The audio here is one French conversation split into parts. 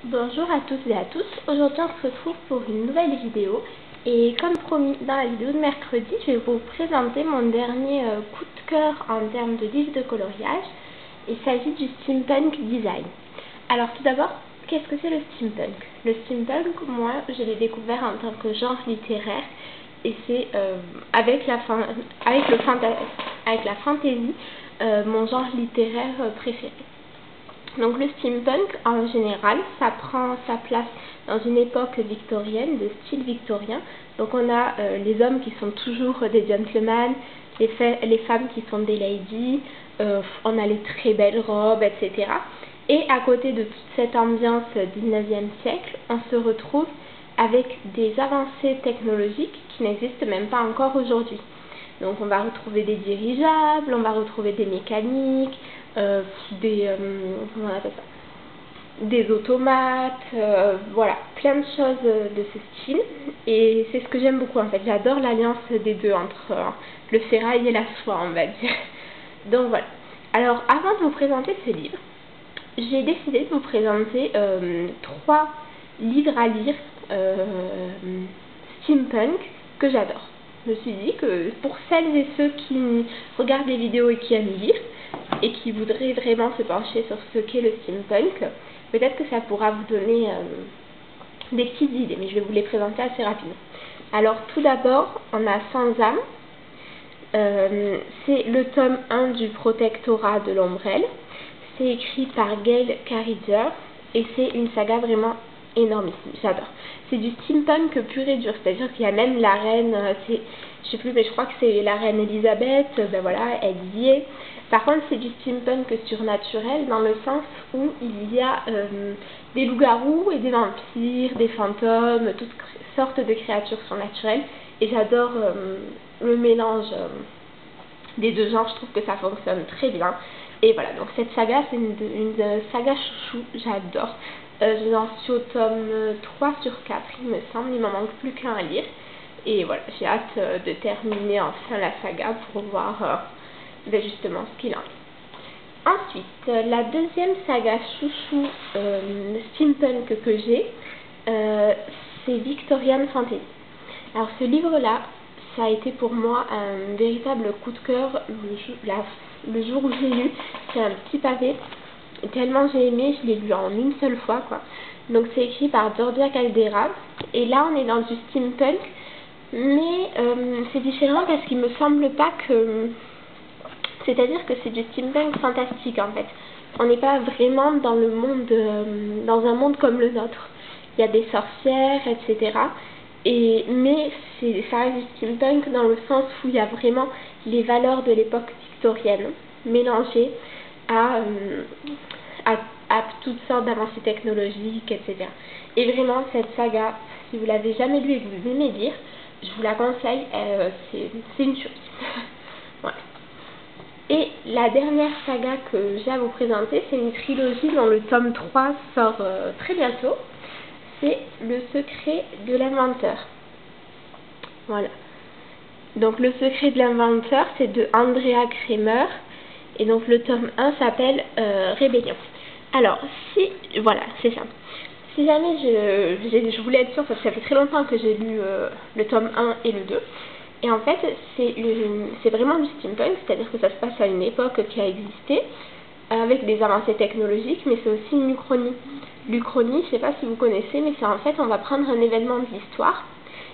Bonjour à tous et à tous, aujourd'hui on se retrouve pour une nouvelle vidéo et comme promis dans la vidéo de mercredi, je vais vous présenter mon dernier coup de cœur en termes de livre de coloriage. Il s'agit du steampunk design. Alors tout d'abord, qu'est-ce que c'est le steampunk? Le steampunk, moi je l'ai découvert en tant que genre littéraire et c'est avec la fantasy mon genre littéraire préféré. Donc le steampunk, en général, ça prend sa place dans une époque victorienne, de style victorien. Donc on a les hommes qui sont toujours des gentlemen, les femmes qui sont des ladies, on a les très belles robes, etc. Et à côté de toute cette ambiance 19e siècle, on se retrouve avec des avancées technologiques qui n'existent même pas encore aujourd'hui. Donc on va retrouver des dirigeables, on va retrouver des mécaniques, comment on appelle ça, des automates, voilà, plein de choses de ce style. Et c'est ce que j'aime beaucoup en fait. J'adore l'alliance des deux entre le ferraille et la soie, on va dire. Donc voilà. Alors avant de vous présenter ce livre, j'ai décidé de vous présenter 3 livres à lire steampunk que j'adore. Je me suis dit que pour celles et ceux qui regardent des vidéos et qui aiment lire et qui voudraient vraiment se pencher sur ce qu'est le steampunk, peut-être que ça pourra vous donner des petites idées, mais je vais vous les présenter assez rapidement. Alors tout d'abord, on a Sans âme. C'est le tome 1 du Protectorat de l'Ombrelle. C'est écrit par Gail Carriger et c'est une saga vraiment énormissime, j'adore. C'est du steampunk pur et dur, c'est-à-dire qu'il y a même la reine, je sais plus, mais je crois que c'est la reine Elisabeth, ben voilà, elle y est. Par contre, c'est du steampunk surnaturel dans le sens où il y a des loups-garous et des vampires, des fantômes, toutes sortes de créatures surnaturelles. Et j'adore le mélange des deux genres, je trouve que ça fonctionne très bien. Et voilà, donc cette saga, c'est une saga chouchou, j'adore. J'en suis au tome 3 sur 4, il me semble, il m'en manque plus qu'un à lire. Et voilà, j'ai hâte de terminer enfin la saga pour voir justement ce qu'il en est. Ensuite, la deuxième saga chouchou steampunk que j'ai, c'est Victorian Fantasy. Alors ce livre-là, ça a été pour moi un véritable coup de cœur le jour où j'ai lu. C'est un petit pavé, tellement j'ai aimé, je l'ai lu en une seule fois, quoi. Donc c'est écrit par Georgia Caldera, et là on est dans du steampunk, mais c'est différent parce qu'il me semble pas que... C'est-à-dire que c'est du steampunk fantastique en fait. On n'est pas vraiment dans le monde, dans un monde comme le nôtre. Il y a des sorcières, etc. Mais ça reste du steampunk dans le sens où il y a vraiment les valeurs de l'époque victorienne mélangées à toutes sortes d'avancées technologiques, etc. Et vraiment, cette saga, si vous l'avez jamais lue et que vous aimez lire, je vous la conseille, c'est une chose. Voilà. Et la dernière saga que j'ai à vous présenter, c'est une trilogie dont le tome 3 sort très bientôt. C'est Le secret de l'inventeur. Voilà. Donc Le secret de l'inventeur, c'est de Andrea Cremer. Et donc le tome 1 s'appelle Rébellion. Alors, voilà, c'est ça. Si jamais je voulais être sûre, parce que ça fait très longtemps que j'ai lu le tome 1 et le 2. Et en fait, c'est vraiment du steampunk, c'est-à-dire que ça se passe à une époque qui a existé, avec des avancées technologiques, mais c'est aussi une uchronie. L'uchronie, je ne sais pas si vous connaissez, mais c'est en fait, on va prendre un événement de l'histoire,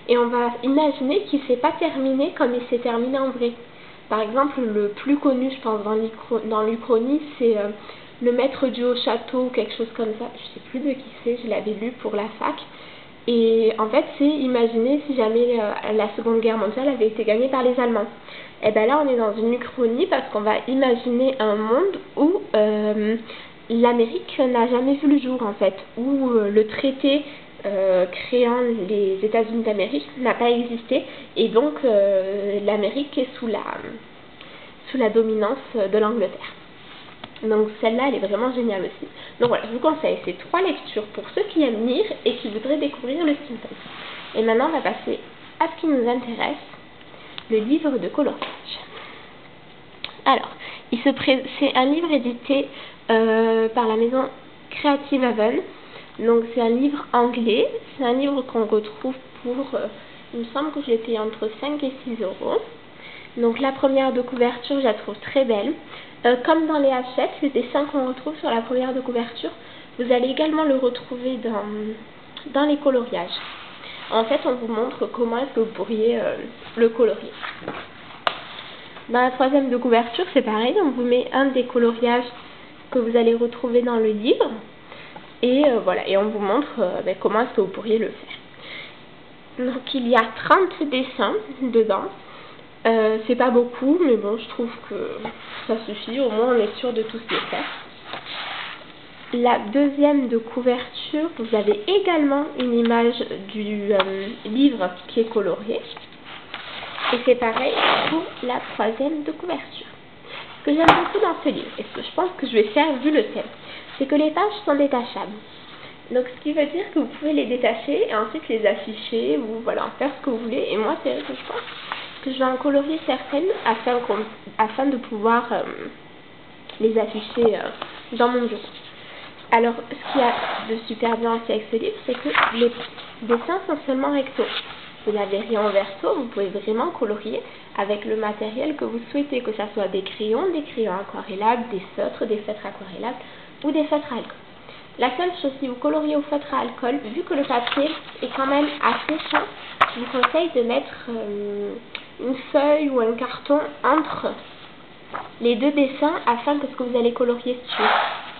et on va imaginer qu'il ne s'est pas terminé comme il s'est terminé en vrai. Par exemple, le plus connu, je pense, dans l'uchronie, c'est le maître du haut château, quelque chose comme ça. Je ne sais plus de qui c'est, je l'avais lu pour la fac. Et en fait, c'est imaginer si jamais la Seconde Guerre mondiale avait été gagnée par les Allemands. Et bien là, on est dans une uchronie parce qu'on va imaginer un monde où l'Amérique n'a jamais vu le jour, en fait, où le traité créant les États-Unis d'Amérique n'a pas existé, et donc l'Amérique est sous la dominance de l'Angleterre. Donc celle-là, elle est vraiment géniale aussi. Donc voilà, je vous conseille ces 3 lectures pour ceux qui aiment lire et qui voudraient découvrir le steampunk. Et maintenant, on va passer à ce qui nous intéresse, le livre de coloriage. Alors, c'est un livre édité par la maison Creative Haven. Donc c'est un livre anglais, c'est un livre qu'on retrouve pour, il me semble que je l'ai payé entre 5 et 6 euros. Donc la première de couverture, je la trouve très belle. Comme dans les Hachette, le dessin qu'on retrouve sur la première de couverture, vous allez également le retrouver dans les coloriages. En fait, on vous montre comment est-ce que vous pourriez le colorier. Dans la troisième de couverture, c'est pareil, on vous met un des coloriages que vous allez retrouver dans le livre. Et voilà, et on vous montre comment est-ce que vous pourriez le faire. Donc il y a 30 dessins dedans. C'est pas beaucoup, mais bon, je trouve que ça suffit. Au moins, on est sûr de tous les faire. La deuxième de couverture, vous avez également une image du livre qui est colorié. Et c'est pareil pour la troisième de couverture. Ce que j'aime beaucoup dans ce livre, et ce que je pense que je vais faire vu le thème, c'est que les pages sont détachables. Donc ce qui veut dire que vous pouvez les détacher et ensuite les afficher ou voilà, faire ce que vous voulez. Et moi, c'est vrai que je pense que je vais en colorier certaines afin de pouvoir les afficher dans mon bureau. Alors, ce qu'il y a de super bien aussi avec ce livre, c'est que les dessins sont seulement recto. Vous n'avez rien en verso, vous pouvez vraiment colorier avec le matériel que vous souhaitez, que ce soit des crayons aquarellables, des feutres aquarellables ou des feutres à alcool. La seule chose, si vous coloriez au feutre à alcool, vu que le papier est quand même assez fin, je vous conseille de mettre une feuille ou un carton entre les deux dessins afin que ce que vous allez colorier sur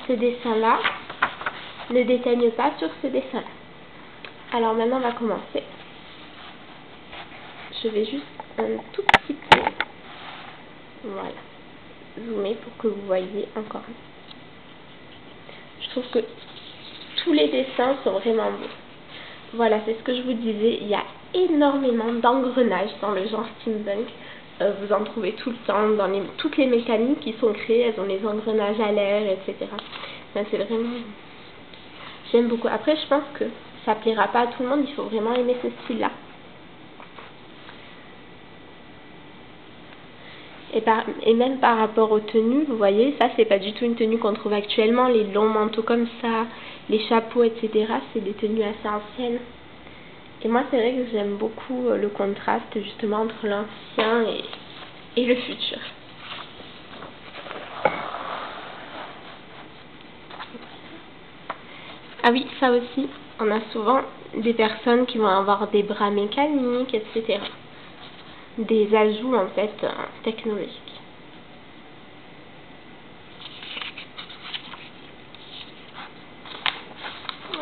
ce dessin-là ne déteigne pas sur ce dessin-là. Alors maintenant, on va commencer. Je vais juste un tout petit peu, voilà, zoomer pour que vous voyez encore mieux. Je trouve que tous les dessins sont vraiment beaux. Voilà, c'est ce que je vous disais, il y a énormément d'engrenages dans le genre steampunk. Vous en trouvez tout le temps, dans toutes les mécaniques qui sont créées, elles ont les engrenages à l'air, etc. Ben, c'est vraiment... J'aime beaucoup. Après, je pense que ça plaira pas à tout le monde, il faut vraiment aimer ce style-là. Et même par rapport aux tenues, vous voyez, ça c'est pas du tout une tenue qu'on trouve actuellement, les longs manteaux comme ça, les chapeaux, etc. C'est des tenues assez anciennes. Et moi c'est vrai que j'aime beaucoup le contraste justement entre l'ancien et le futur. Ah oui, ça aussi, on a souvent des personnes qui vont avoir des bras mécaniques, etc. Des ajouts en fait technologiques.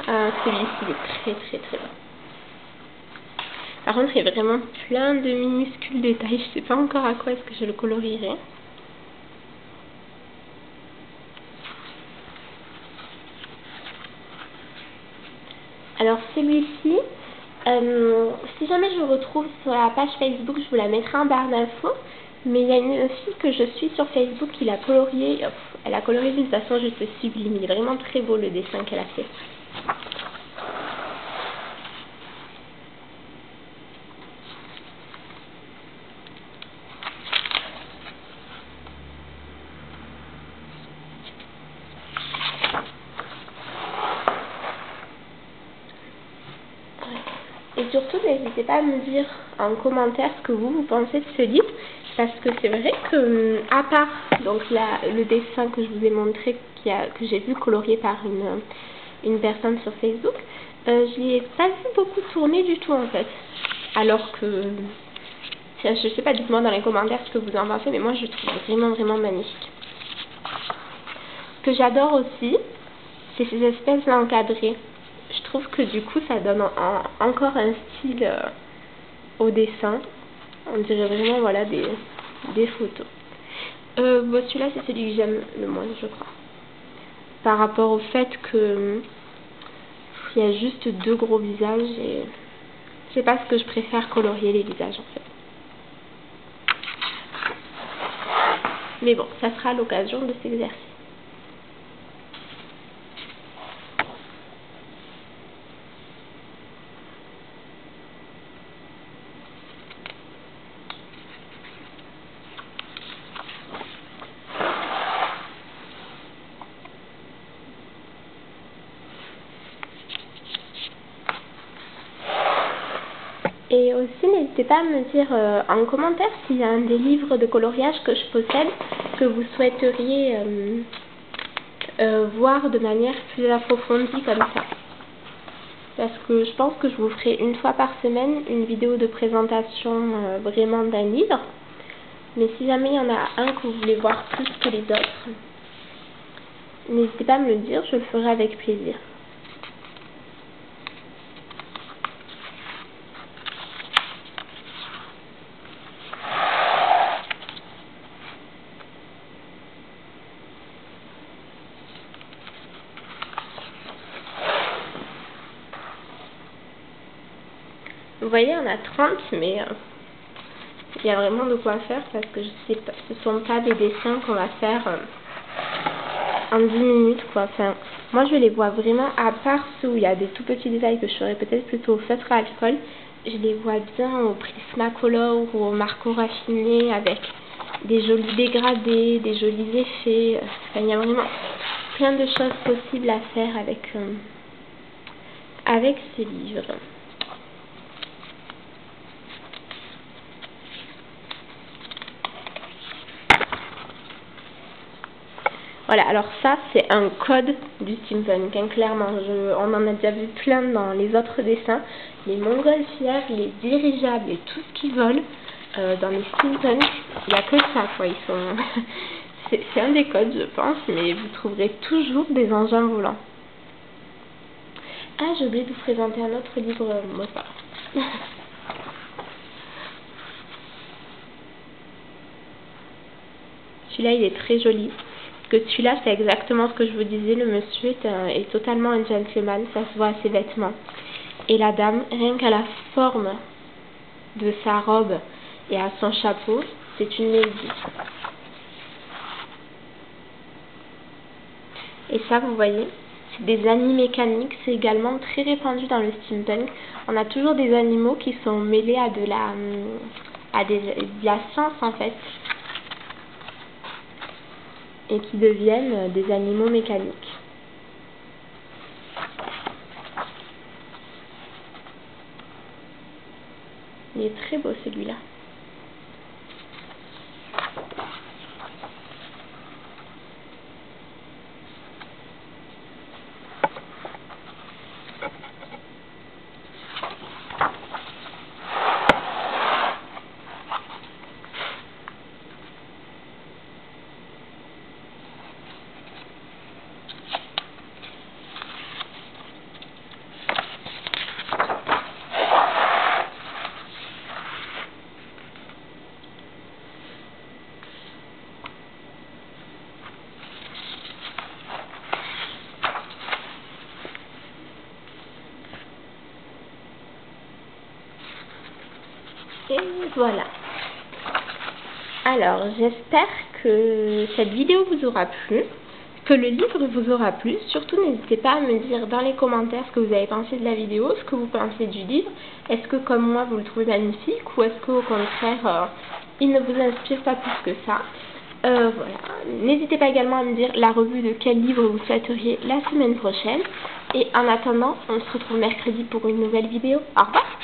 Celui-ci est très très bon. Par contre, il y a vraiment plein de minuscules détails. Je sais pas encore à quoi est-ce que je le colorierai. Alors celui-ci, si jamais je le retrouve sur la page Facebook, je vous la mettrai en barre d'infos. Mais il y a une fille que je suis sur Facebook qui l'a colorié. Elle a colorié d'une façon juste sublime. Il est vraiment très beau le dessin qu'elle a fait. Et surtout, n'hésitez pas à me dire en commentaire ce que vous pensez de ce livre. Parce que c'est vrai que, à part donc le dessin que je vous ai montré, que j'ai vu colorié par une personne sur Facebook, je n'y ai pas vu beaucoup tourner du tout en fait. Alors que, je sais pas, dites-moi dans les commentaires ce que vous en pensez, mais moi je le trouve vraiment vraiment magnifique. Ce que j'adore aussi, c'est ces espèces d'encadrés. Je trouve que du coup ça donne encore un style au dessin. On dirait vraiment voilà des photos. Bon, celui-là c'est celui que j'aime le moins, je crois. Par rapport au fait que il y a juste deux gros visages et je sais pas ce que je préfère colorier les visages en fait. Mais bon, ça sera l'occasion de s'exercer. Et aussi, n'hésitez pas à me dire en commentaire s'il y a un des livres de coloriage que je possède que vous souhaiteriez voir de manière plus approfondie comme ça. Parce que je pense que je vous ferai une fois par semaine une vidéo de présentation vraiment d'un livre. Mais si jamais il y en a un que vous voulez voir plus que les autres, n'hésitez pas à me le dire, je le ferai avec plaisir. Vous voyez, on a 30, mais il y a vraiment de quoi faire parce que je sais pas, ce sont pas des dessins qu'on va faire en 10 minutes, quoi. Enfin, moi, je les vois vraiment, à part ceux où il y a des tout petits détails que je ferais peut-être plutôt au feutre à alcool, je les vois bien au Prismacolor ou au marqueur raffiné avec des jolis dégradés, des jolis effets. Enfin, il y a vraiment plein de choses possibles à faire avec ces livres. Voilà, alors ça, c'est un code du steampunk, hein, clairement. On en a déjà vu plein dans les autres dessins. Les montgolfières, les dirigeables et tout ce qui vole dans les steampunk, il n'y a que ça, quoi. Ils sont... c'est un des codes, je pense, mais vous trouverez toujours des engins volants. Ah, j'ai oublié de vous présenter un autre livre Mozart. Celui-là, il est très joli. Que celui-là, c'est exactement ce que je vous disais. Le monsieur est totalement un gentleman, ça se voit à ses vêtements. Et la dame, rien qu'à la forme de sa robe et à son chapeau, c'est une lady. Et ça, vous voyez, c'est des animaux mécaniques. C'est également très répandu dans le steampunk. On a toujours des animaux qui sont mêlés à de la science, en fait. Et qui deviennent des animaux mécaniques. Il est très beau celui-là. Et voilà. Alors, j'espère que cette vidéo vous aura plu, que le livre vous aura plu. Surtout, n'hésitez pas à me dire dans les commentaires ce que vous avez pensé de la vidéo, ce que vous pensez du livre. Est-ce que, comme moi, vous le trouvez magnifique ou est-ce qu'au contraire, il ne vous inspire pas plus que ça? Voilà. N'hésitez pas également à me dire la revue de quel livre vous souhaiteriez la semaine prochaine. Et en attendant, on se retrouve mercredi pour une nouvelle vidéo. Au revoir!